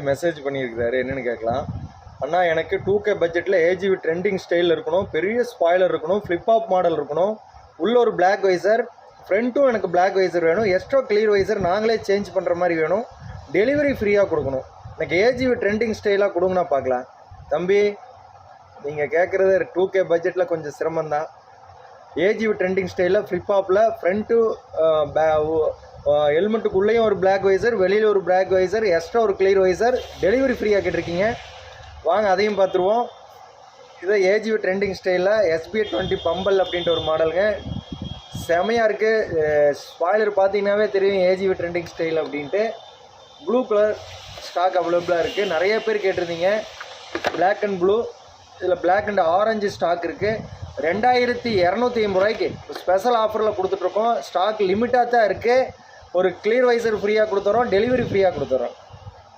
Message பண்ணியிருக்கிறாரு. என்னென்னு கேட்கலாம். அண்ணா, எனக்கு 2K பட்ஜெட்டில் ஏஜிவி ட்ரெண்டிங் ஸ்டைலில் இருக்கணும், பெரிய ஸ்பாய்லர் இருக்கணும், ஃப்ளிப்ஆப் மாடல் இருக்கணும், உள்ள ஒரு பிளாக் வைசர், ஃப்ரண்ட்டும் எனக்கு பிளாக் வைசர் வேணும், எக்ஸ்ட்ரா கிளியர் வைசர் நாங்களே சேஞ்ச் பண்ணுற மாதிரி வேணும், டெலிவரி ஃப்ரீயாக கொடுக்கணும். எனக்கு ஏஜிவி ட்ரெண்டிங் ஸ்டைலாக கொடுங்கண்ணா பார்க்கலாம். தம்பி, நீங்கள் கேட்குறது 2K பட்ஜெட்டில் கொஞ்சம் சிரமந்தான். ஏஜிவி ட்ரெண்டிங் ஸ்டைலில் ஃப்ளிப்ஆப்பில் ஃப்ரண்ட்டு ஹெல்மெட்டுக்குள்ளேயும் ஒரு பிளாக் வைசர், வெளியில் ஒரு பிளாக் வைசர், எக்ஸ்ட்ரா ஒரு கிளியர் வைசர், டெலிவரி ஃப்ரீயாக கேட்டிருக்கீங்க. வாங்க அதையும் பார்த்துருவோம். இதை ஏஜிவி ட்ரெண்டிங் ஸ்டைலில் SB20 பம்பல் அப்படின்ட்டு ஒரு மாடலுங்க. செமையாக இருக்குது. ஸ்பாய்லர் பார்த்தீங்கன்னாவே தெரியும் ஏஜிவி ட்ரெண்டிங் ஸ்டைல் அப்படின்ட்டு. ப்ளூ கலர் ஸ்டாக் அவைலபிளாக இருக்குது. நிறைய பேர் கேட்டிருந்தீங்க. பிளாக் அண்ட் ப்ளூ, இதில் பிளாக் அண்ட் ஆரஞ்சு ஸ்டாக் இருக்குது. 2250 ரூபாய்க்கு ஸ்பெஷல் ஆஃபரில் கொடுத்துட்ருக்கோம். ஸ்டாக் லிமிட்டாக தான் இருக்குது. ஒரு கிளியர் வைசர் ஃப்ரீயாக கொடுத்துறோம், டெலிவரி ஃப்ரீயாக கொடுத்துறோம்.